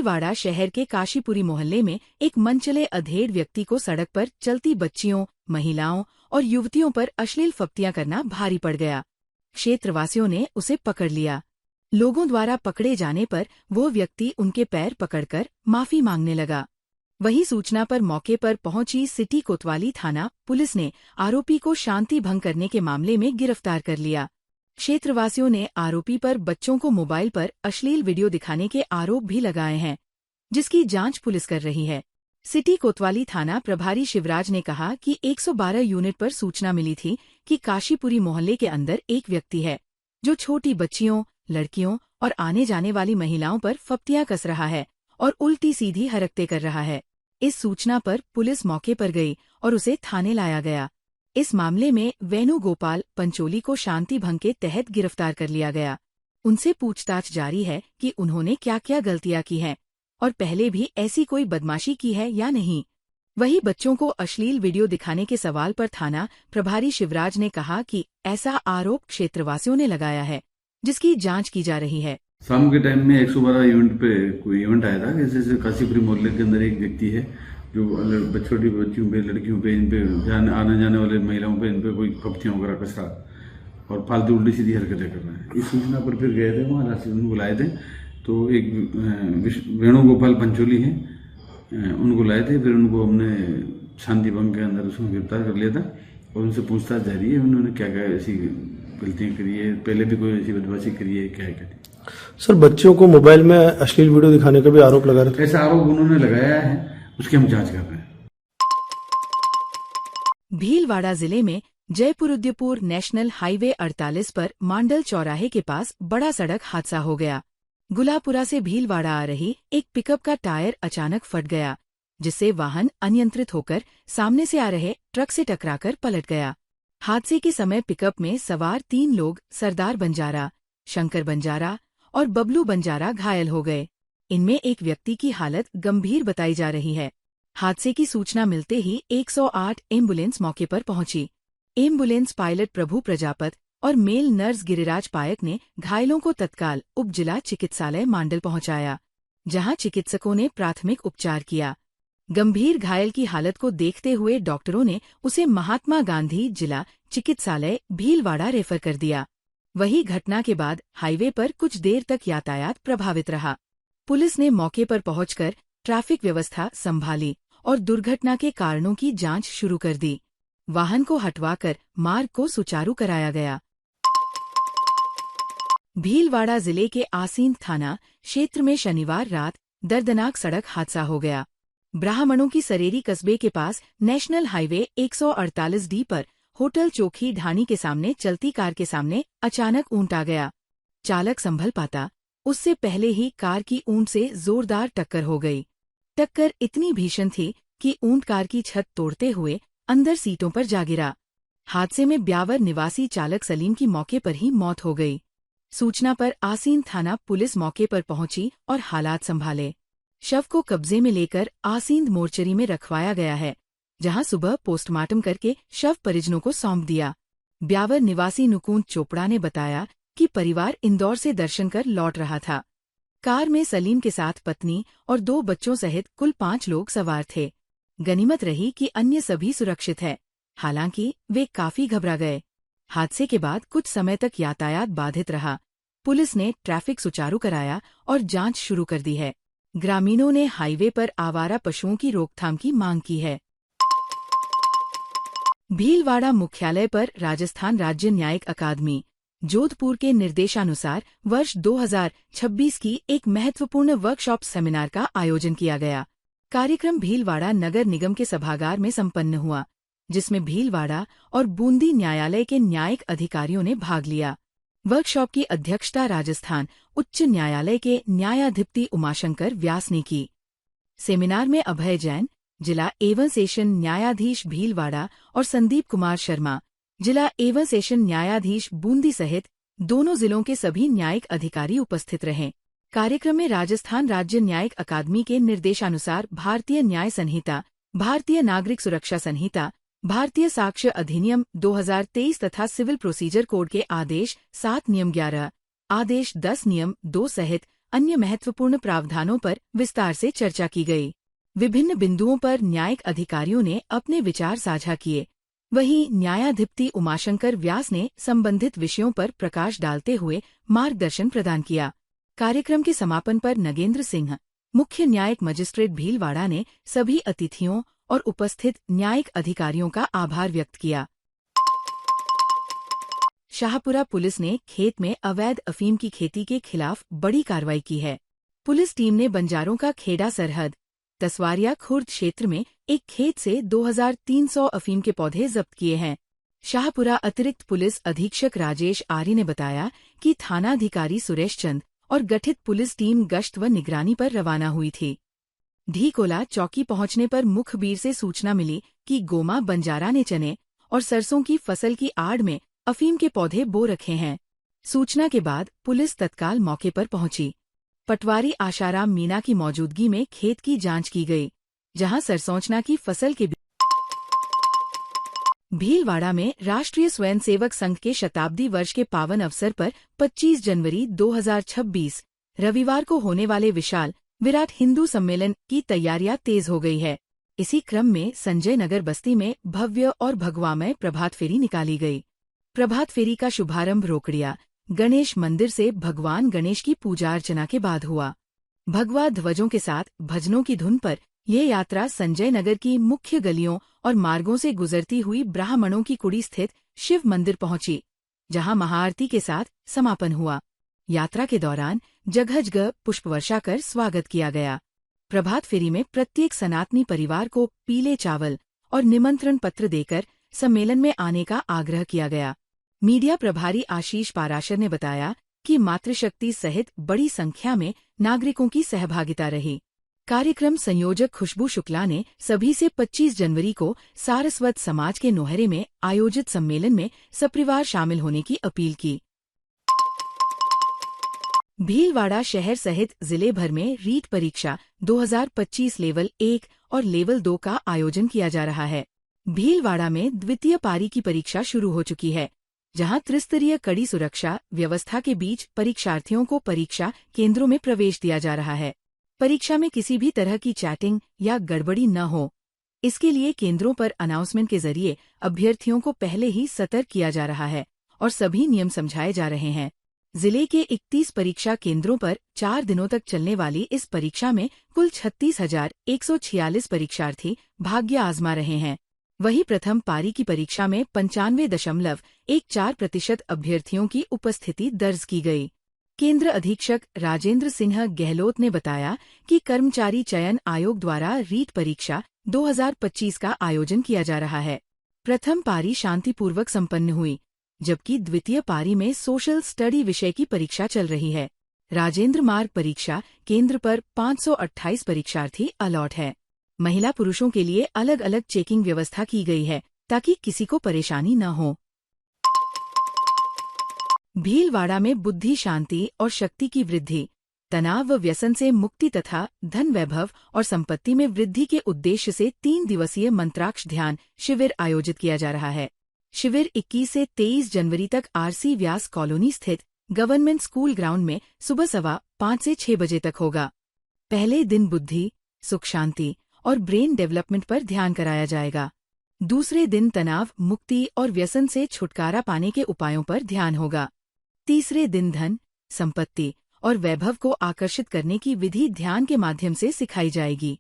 भीलवाड़ा शहर के काशीपुरी मोहल्ले में एक मनचले अधेड़ व्यक्ति को सड़क पर चलती बच्चियों, महिलाओं और युवतियों पर अश्लील फप्तियां करना भारी पड़ गया। क्षेत्रवासियों ने उसे पकड़ लिया। लोगों द्वारा पकड़े जाने पर वो व्यक्ति उनके पैर पकड़कर माफी मांगने लगा। वही सूचना पर मौके पर पहुंची सिटी कोतवाली थाना पुलिस ने आरोपी को शांति भंग करने के मामले में गिरफ्तार कर लिया। क्षेत्रवासियों ने आरोपी पर बच्चों को मोबाइल पर अश्लील वीडियो दिखाने के आरोप भी लगाए हैं, जिसकी जांच पुलिस कर रही है। सिटी कोतवाली थाना प्रभारी शिवराज ने कहा कि 112 यूनिट पर सूचना मिली थी कि काशीपुरी मोहल्ले के अंदर एक व्यक्ति है जो छोटी बच्चियों, लड़कियों और आने जाने वाली महिलाओं पर फप्तियां कस रहा है और उल्टी सीधी हरकतें कर रहा है। इस सूचना पर पुलिस मौके पर गई और उसे थाने लाया गया। इस मामले में वेणुगोपाल पंचोली को शांति भंग के तहत गिरफ्तार कर लिया गया। उनसे पूछताछ जारी है कि उन्होंने क्या क्या गलतियां की हैं और पहले भी ऐसी कोई बदमाशी की है या नहीं। वही बच्चों को अश्लील वीडियो दिखाने के सवाल पर थाना प्रभारी शिवराज ने कहा कि ऐसा आरोप क्षेत्रवासियों ने लगाया है, जिसकी जांच की जा रही है। शाम के टाइम में 112 इवेंट पे कोई इवेंट आया था, जैसे काशीपुरी मोहल्ले के अंदर एक व्यक्ति है जो छोटी बच्चियों पे, लड़कियों पे, इन पे आने जाने वाले महिलाओं पे, इन पे कोई फप्तियां वगैरह कस रहा और फालतू उल्टी सीधी हरकतें कर रहे हैं। इस सूचना पर फिर गए थे, वहाँ उनको बुलाए थे, तो एक वेणुगोपाल पंचोली हैं, उनको लाए थे। फिर उनको हमने शांति भंग के अंदर उसको गिरफ्तार कर लिया था और उनसे पूछताछ जारी है, उन्होंने क्या क्या ऐसी गलतियाँ करी है, पहले भी कोई ऐसी बदमाशी करी है, क्या है। सर, बच्चों को मोबाइल में अश्लील वीडियो दिखाने का भी आरोप लगा रहे थे। ऐसा आरोप उन्होंने लगाया है, उसकी हम जांच कर रहे हैं। भीलवाड़ा जिले में जयपुर-उदयपुर नेशनल हाईवे 48 पर मांडल चौराहे के पास बड़ा सड़क हादसा हो गया। गुलापुरा से भीलवाड़ा आ रही एक पिकअप का टायर अचानक फट गया, जिससे वाहन अनियंत्रित होकर सामने से आ रहे ट्रक से टकराकर पलट गया। हादसे के समय पिकअप में सवार 3 लोग सरदार बंजारा, शंकर बंजारा और बबलू बंजारा घायल हो गए। इनमें एक व्यक्ति की हालत गंभीर बताई जा रही है। हादसे की सूचना मिलते ही 108 एम्बुलेंस मौके पर पहुंची। एम्बुलेंस पायलट प्रभु प्रजापत और मेल नर्स गिरिराज पायक ने घायलों को तत्काल उप जिला चिकित्सालय मांडल पहुंचाया, जहां चिकित्सकों ने प्राथमिक उपचार किया। गंभीर घायल की हालत को देखते हुए डॉक्टरों ने उसे महात्मा गांधी जिला चिकित्सालय भीलवाड़ा रेफर कर दिया। वही घटना के बाद हाईवे पर कुछ देर तक यातायात प्रभावित रहा। पुलिस ने मौके पर पहुंचकर ट्रैफिक व्यवस्था संभाली और दुर्घटना के कारणों की जांच शुरू कर दी। वाहन को हटवाकर मार्ग को सुचारू कराया गया। भीलवाड़ा जिले के आसीन थाना क्षेत्र में शनिवार रात दर्दनाक सड़क हादसा हो गया। ब्राह्मणों की सरेरी कस्बे के पास नेशनल हाईवे 148D पर होटल चोखी ढाणी के सामने चलती कार के सामने अचानक ऊंट आ गया। चालक संभल पाता, उससे पहले ही कार की ऊंट से जोरदार टक्कर हो गई। टक्कर इतनी भीषण थी कि ऊंट कार की छत तोड़ते हुए अंदर सीटों पर जा गिरा। हादसे में ब्यावर निवासी चालक सलीम की मौके पर ही मौत हो गई। सूचना पर आसीन थाना पुलिस मौके पर पहुंची और हालात संभाले। शव को कब्जे में लेकर आसीन मोर्चरी में रखवाया गया है, जहां सुबह पोस्टमार्टम करके शव परिजनों को सौंप दिया। ब्यावर निवासी नुकुंद चोपड़ा ने बताया कि परिवार इंदौर से दर्शन कर लौट रहा था। कार में सलीम के साथ पत्नी और 2 बच्चों सहित कुल 5 लोग सवार थे। गनीमत रही कि अन्य सभी सुरक्षित है, हालांकि वे काफी घबरा गए। हादसे के बाद कुछ समय तक यातायात बाधित रहा। पुलिस ने ट्रैफिक सुचारू कराया और जांच शुरू कर दी है। ग्रामीणों ने हाईवे पर आवारा पशुओं की रोकथाम की मांग की है। भीलवाड़ा मुख्यालय पर राजस्थान राज्य न्यायिक अकादमी जोधपुर के निर्देशानुसार वर्ष 2026 की एक महत्वपूर्ण वर्कशॉप सेमिनार का आयोजन किया गया। कार्यक्रम भीलवाड़ा नगर निगम के सभागार में संपन्न हुआ, जिसमें भीलवाड़ा और बूंदी न्यायालय के न्यायिक अधिकारियों ने भाग लिया। वर्कशॉप की अध्यक्षता राजस्थान उच्च न्यायालय के न्यायाधिपति उमाशंकर व्यास ने की। सेमिनार में अभय जैन, जिला एवं सेशन न्यायाधीश भीलवाड़ा और संदीप कुमार शर्मा, जिला एवं सेशन न्यायाधीश बूंदी सहित दोनों जिलों के सभी न्यायिक अधिकारी उपस्थित रहे। कार्यक्रम में राजस्थान राज्य न्यायिक अकादमी के निर्देशानुसार भारतीय न्याय संहिता, भारतीय नागरिक सुरक्षा संहिता, भारतीय साक्ष्य अधिनियम 2023 तथा सिविल प्रोसीजर कोड के आदेश 7 नियम 11, आदेश 10 नियम 2 सहित अन्य महत्वपूर्ण प्रावधानों पर विस्तार से चर्चा की गई। विभिन्न बिंदुओं पर न्यायिक अधिकारियों ने अपने विचार साझा किए। वहीं न्यायाधिपति उमाशंकर व्यास ने संबंधित विषयों पर प्रकाश डालते हुए मार्गदर्शन प्रदान किया। कार्यक्रम के समापन पर नगेंद्र सिंह, मुख्य न्यायिक मजिस्ट्रेट भीलवाड़ा ने सभी अतिथियों और उपस्थित न्यायिक अधिकारियों का आभार व्यक्त किया। शाहपुरा पुलिस ने खेत में अवैध अफीम की खेती के खिलाफ बड़ी कार्रवाई की है। पुलिस टीम ने बंजारों का खेड़ा सरहद तसवारिया खुर्द क्षेत्र में एक खेत से 2300 अफीम के पौधे जब्त किए हैं। शाहपुरा अतिरिक्त पुलिस अधीक्षक राजेश आर्य ने बताया कि थानाधिकारी सुरेश चंद और गठित पुलिस टीम गश्त व निगरानी पर रवाना हुई थी। ढीकोला चौकी पहुंचने पर मुखबिर से सूचना मिली कि गोमा बंजारा ने चने और सरसों की फसल की आड़ में अफीम के पौधे बो रखे हैं। सूचना के बाद पुलिस तत्काल मौके पर पहुंची। पटवारी आशाराम मीणा की मौजूदगी में खेत की जांच की गई, जहां सरसोंचना की फसल के भीलवाड़ा में राष्ट्रीय स्वयंसेवक संघ के शताब्दी वर्ष के पावन अवसर पर 25 जनवरी 2026 रविवार को होने वाले विशाल विराट हिंदू सम्मेलन की तैयारियां तेज हो गई है। इसी क्रम में संजय नगर बस्ती में भव्य और भगवामय प्रभात फेरी निकाली गई। प्रभात फेरी का शुभारंभ रोकड़िया गणेश मंदिर से भगवान गणेश की पूजा अर्चना के बाद हुआ। भगवा ध्वजों के साथ भजनों की धुन पर ये यात्रा संजय नगर की मुख्य गलियों और मार्गों से गुजरती हुई ब्राह्मणों की कुड़ी स्थित शिव मंदिर पहुंची, जहां महाआरती के साथ समापन हुआ। यात्रा के दौरान जगह जगह पुष्पवर्षा कर स्वागत किया गया। प्रभात फेरी में प्रत्येक सनातनी परिवार को पीले चावल और निमंत्रण पत्र देकर सम्मेलन में आने का आग्रह किया गया। मीडिया प्रभारी आशीष पाराशर ने बताया कि मातृशक्ति सहित बड़ी संख्या में नागरिकों की सहभागिता रही। कार्यक्रम संयोजक खुशबू शुक्ला ने सभी से 25 जनवरी को सारस्वत समाज के नोहरे में आयोजित सम्मेलन में सपरिवार शामिल होने की अपील की। भीलवाड़ा शहर सहित जिले भर में रीट परीक्षा 2025 लेवल 1 और लेवल 2 का आयोजन किया जा रहा है। भीलवाड़ा में द्वितीय पारी की परीक्षा शुरू हो चुकी है, जहां त्रिस्तरीय कड़ी सुरक्षा व्यवस्था के बीच परीक्षार्थियों को परीक्षा केंद्रों में प्रवेश दिया जा रहा है। परीक्षा में किसी भी तरह की चैटिंग या गड़बड़ी न हो, इसके लिए केंद्रों पर अनाउंसमेंट के जरिए अभ्यर्थियों को पहले ही सतर्क किया जा रहा है और सभी नियम समझाए जा रहे हैं। जिले के 31 परीक्षा केंद्रों पर 4 दिनों तक चलने वाली इस परीक्षा में कुल 36,146 परीक्षार्थी भाग्य आजमा रहे हैं। वहीं प्रथम पारी की परीक्षा में 95.14% अभ्यर्थियों की उपस्थिति दर्ज की गई। केंद्र अधीक्षक राजेंद्र सिंह गहलोत ने बताया कि कर्मचारी चयन आयोग द्वारा रीट परीक्षा 2025 का आयोजन किया जा रहा है। प्रथम पारी शांतिपूर्वक संपन्न हुई, जबकि द्वितीय पारी में सोशल स्टडी विषय की परीक्षा चल रही है। राजेंद्र मार्ग परीक्षा केंद्र पर 528 परीक्षार्थी अलॉट है। महिला पुरुषों के लिए अलग अलग चेकिंग व्यवस्था की गई है, ताकि किसी को परेशानी न हो। भीलवाड़ा में बुद्धि शांति और शक्ति की वृद्धि, तनाव व व्यसन से मुक्ति तथा धन वैभव और संपत्ति में वृद्धि के उद्देश्य से 3 दिवसीय मंत्राक्ष ध्यान शिविर आयोजित किया जा रहा है। शिविर 21 से 23 जनवरी तक आरसी व्यास कॉलोनी स्थित गवर्नमेंट स्कूल ग्राउंड में सुबह 5:15 से 6 बजे तक होगा। पहले दिन बुद्धि, सुख शांति और ब्रेन डेवलपमेंट पर ध्यान कराया जाएगा। दूसरे दिन तनाव मुक्ति और व्यसन से छुटकारा पाने के उपायों पर ध्यान होगा। तीसरे दिन धन, संपत्ति और वैभव को आकर्षित करने की विधि ध्यान के माध्यम से सिखाई जाएगी।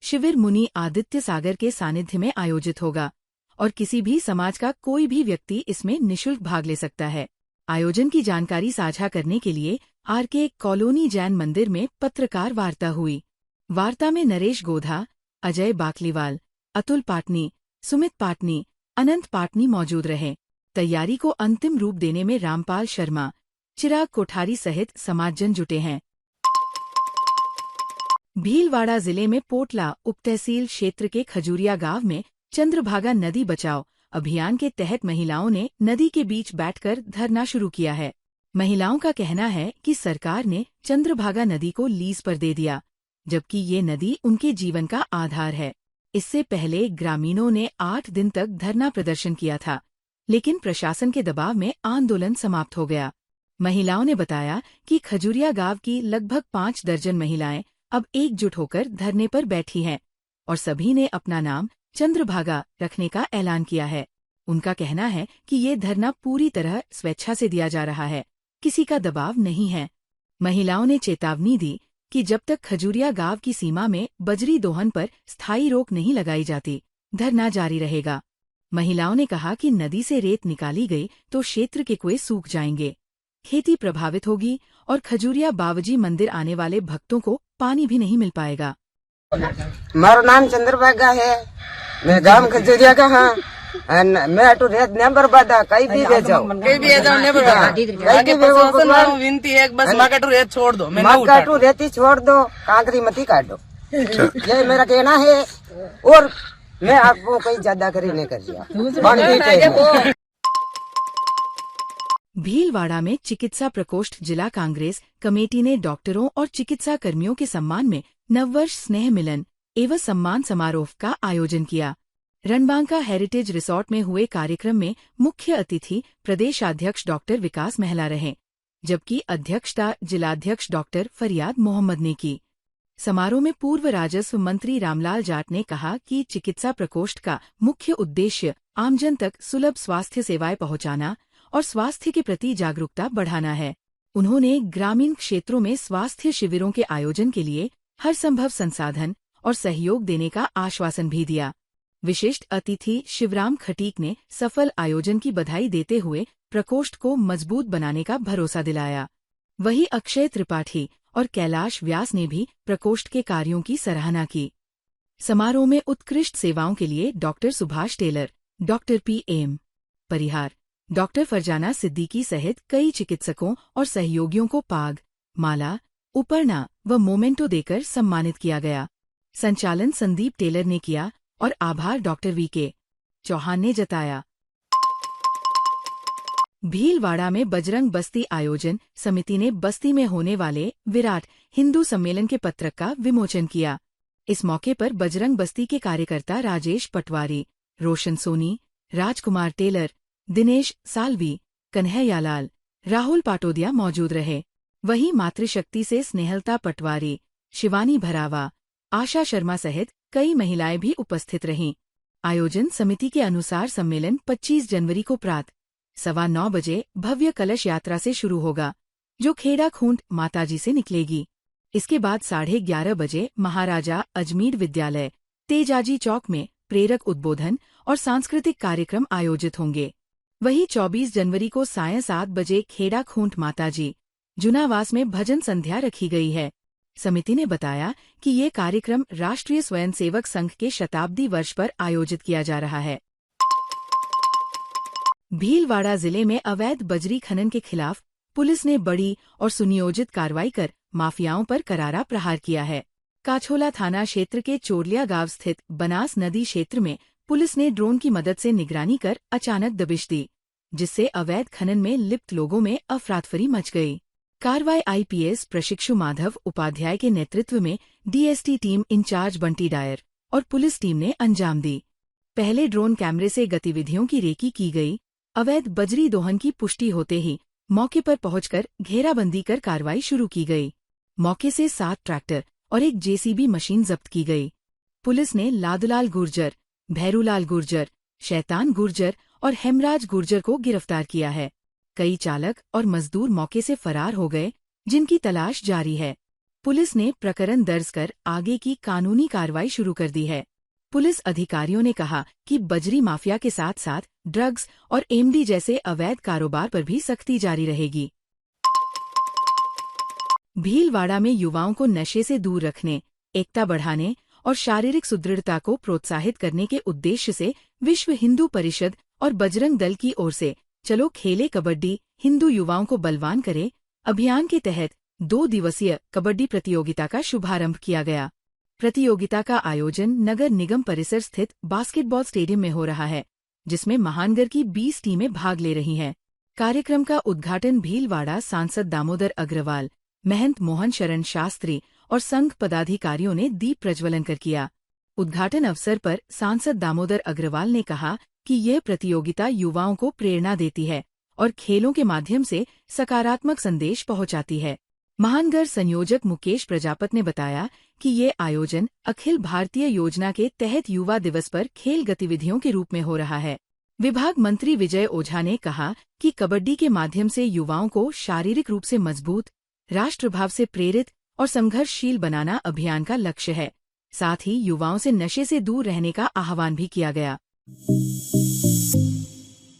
शिविर मुनि आदित्य सागर के सानिध्य में आयोजित होगा और किसी भी समाज का कोई भी व्यक्ति इसमें निःशुल्क भाग ले सकता है। आयोजन की जानकारी साझा करने के लिए आरके कॉलोनी जैन मंदिर में पत्रकार वार्ता हुई। वार्ता में नरेश गोधा, अजय बाकलीवाल, अतुल पाटनी, सुमित पाटनी, अनंत पाटनी मौजूद रहे। तैयारी को अंतिम रूप देने में रामपाल शर्मा, चिराग कोठारी सहित समाजजन जुटे हैं। भीलवाड़ा जिले में पोटला उपतहसील क्षेत्र के खजूरिया गांव में चंद्रभागा नदी बचाओ अभियान के तहत महिलाओं ने नदी के बीच बैठकर धरना शुरू किया है। महिलाओं का कहना है कि सरकार ने चंद्रभागा नदी को लीज पर दे दिया, जबकि ये नदी उनके जीवन का आधार है। इससे पहले ग्रामीणों ने 8 दिन तक धरना प्रदर्शन किया था, लेकिन प्रशासन के दबाव में आंदोलन समाप्त हो गया। महिलाओं ने बताया कि खजुरिया गांव की लगभग 5 दर्जन महिलाएं अब एकजुट होकर धरने पर बैठी हैं और सभी ने अपना नाम चंद्रभागा रखने का ऐलान किया है। उनका कहना है कि ये धरना पूरी तरह स्वेच्छा से दिया जा रहा है, किसी का दबाव नहीं है। महिलाओं ने चेतावनी दी कि जब तक खजुरिया गांव की सीमा में बजरी दोहन पर स्थायी रोक नहीं लगाई जाती, धरना जारी रहेगा। महिलाओं ने कहा कि नदी से रेत निकाली गई तो क्षेत्र के कुएं सूख जाएंगे, खेती प्रभावित होगी और खजुरिया बावजी मंदिर आने वाले भक्तों को पानी भी नहीं मिल पाएगा। मारो नाम चंद्रभागा है, मैं गांव खजुरिया का हाँ। मैं तो रेत न बर्बादा कहीं भी भेजाओ नहीं बर्बादा विनती है बस मकाटू रेत छोड़ दो, मकाटू रेती छोड़ दो, कांकरी मती काटो, ये मेरा कहना है। और मैं आपको कहीं ज्यादा करी नहीं कर दिया। भीलवाड़ा में चिकित्सा प्रकोष्ठ जिला कांग्रेस कमेटी ने डॉक्टरों और चिकित्सा कर्मियों के सम्मान में नववर्ष स्नेह मिलन एवं सम्मान समारोह का आयोजन किया। रणबांका हेरिटेज रिसोर्ट में हुए कार्यक्रम में मुख्य अतिथि प्रदेशाध्यक्ष डॉक्टर विकास महला रहे, जबकि अध्यक्षता जिलाध्यक्ष डॉक्टर फरियाद मोहम्मद ने की। समारोह में पूर्व राजस्व मंत्री रामलाल जाट ने कहा कि चिकित्सा प्रकोष्ठ का मुख्य उद्देश्य आमजन तक सुलभ स्वास्थ्य सेवाएं पहुंचाना और स्वास्थ्य के प्रति जागरूकता बढ़ाना है। उन्होंने ग्रामीण क्षेत्रों में स्वास्थ्य शिविरों के आयोजन के लिए हर संभव संसाधन और सहयोग देने का आश्वासन भी दिया। विशिष्ट अतिथि शिवराम खटीक ने सफल आयोजन की बधाई देते हुए प्रकोष्ठ को मजबूत बनाने का भरोसा दिलाया। वहीं अक्षय त्रिपाठी और कैलाश व्यास ने भी प्रकोष्ठ के कार्यों की सराहना की। समारोह में उत्कृष्ट सेवाओं के लिए doctor Subhash Taylor, doctor PM Parihar, doctor Farzana Siddiqui सहित कई चिकित्सकों और सहयोगियों को पाग, माला, उपरना व मोमेंटो देकर सम्मानित किया गया। संचालन संदीप टेलर ने किया और आभार डॉक्टर VK चौहान ने जताया। भीलवाड़ा में बजरंग बस्ती आयोजन समिति ने बस्ती में होने वाले विराट हिंदू सम्मेलन के पत्रक का विमोचन किया। इस मौके पर बजरंग बस्ती के कार्यकर्ता राजेश पटवारी, रोशन सोनी, राजकुमार टेलर, दिनेश सालवी, कन्हैयालाल, राहुल पाटोदिया मौजूद रहे। वहीं मातृशक्ति से स्नेहलता पटवारी, शिवानी भरावा, आशा शर्मा सहित कई महिलाएं भी उपस्थित रहीं। आयोजन समिति के अनुसार सम्मेलन 25 जनवरी को प्रातः 9:15 बजे भव्य कलश यात्रा से शुरू होगा, जो खेड़ा खूंट माताजी से निकलेगी। इसके बाद 11:30 बजे महाराजा अजमीर विद्यालय तेजाजी चौक में प्रेरक उद्बोधन और सांस्कृतिक कार्यक्रम आयोजित होंगे। वहीं 24 जनवरी को सायं 7 बजे खेड़ा खूंट माताजी जुनावास में भजन संध्या रखी गई है। समिति ने बताया कि ये कार्यक्रम राष्ट्रीय स्वयंसेवक संघ के शताब्दी वर्ष पर आयोजित किया जा रहा है। भीलवाड़ा जिले में अवैध बजरी खनन के खिलाफ पुलिस ने बड़ी और सुनियोजित कार्रवाई कर माफियाओं पर करारा प्रहार किया है। काछोला थाना क्षेत्र के चोरलिया गांव स्थित बनास नदी क्षेत्र में पुलिस ने ड्रोन की मदद से निगरानी कर अचानक दबिश दी, जिससे अवैध खनन में लिप्त लोगों में अफरातफरी मच गई। कार्रवाई IPS प्रशिक्षु माधव उपाध्याय के नेतृत्व में DST team incharge Bunty Dayar और पुलिस टीम ने अंजाम दी। पहले ड्रोन कैमरे से गतिविधियों की रेकी की गई। अवैध बजरी दोहन की पुष्टि होते ही मौके पर पहुंचकर घेराबंदी कर कार्रवाई शुरू की गई। मौके से 7 ट्रैक्टर और एक JCB मशीन जब्त की गई। पुलिस ने लादुलाल गुर्जर, भैरूलाल गुर्जर, शैतान गुर्जर और हेमराज गुर्जर को गिरफ्तार किया है। कई चालक और मजदूर मौके से फरार हो गए, जिनकी तलाश जारी है। पुलिस ने प्रकरण दर्ज कर आगे की कानूनी कार्रवाई शुरू कर दी है। पुलिस अधिकारियों ने कहा कि बजरी माफिया के साथ साथ ड्रग्स और MD जैसे अवैध कारोबार पर भी सख्ती जारी रहेगी। भीलवाड़ा में युवाओं को नशे से दूर रखने, एकता बढ़ाने और शारीरिक सुदृढ़ता को प्रोत्साहित करने के उद्देश्य से विश्व हिंदू परिषद और बजरंग दल की ओर से चलो खेले कबड्डी हिंदू युवाओं को बलवान करे अभियान के तहत 2 दिवसीय कबड्डी प्रतियोगिता का शुभारंभ किया गया। प्रतियोगिता का आयोजन नगर निगम परिसर स्थित बास्केटबॉल स्टेडियम में हो रहा है, जिसमें महानगर की 20 टीमें भाग ले रही हैं। कार्यक्रम का उद्घाटन भीलवाड़ा सांसद दामोदर अग्रवाल, महंत मोहन शरण शास्त्री और संघ पदाधिकारियों ने दीप प्रज्वलन कर किया। उद्घाटन अवसर पर सांसद दामोदर अग्रवाल ने कहा कि यह प्रतियोगिता युवाओं को प्रेरणा देती है और खेलों के माध्यम से सकारात्मक संदेश पहुंचाती है। महानगर संयोजक मुकेश प्रजापत ने बताया कि ये आयोजन अखिल भारतीय योजना के तहत युवा दिवस पर खेल गतिविधियों के रूप में हो रहा है। विभाग मंत्री विजय ओझा ने कहा कि कबड्डी के माध्यम से युवाओं को शारीरिक रूप से मजबूत, राष्ट्रभाव से प्रेरित और संघर्षशील बनाना अभियान का लक्ष्य है। साथ ही युवाओं से नशे से दूर रहने का आह्वान भी किया गया।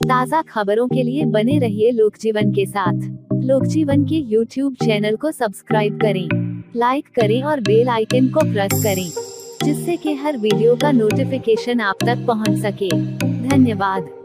ताज़ा खबरों के लिए बने रहिए लोकजीवन के साथ। लोकजीवन के YouTube चैनल को सब्सक्राइब करें, लाइक करें और बेल आइकन को प्रेस करें, जिससे कि हर वीडियो का नोटिफिकेशन आप तक पहुंच सके। धन्यवाद।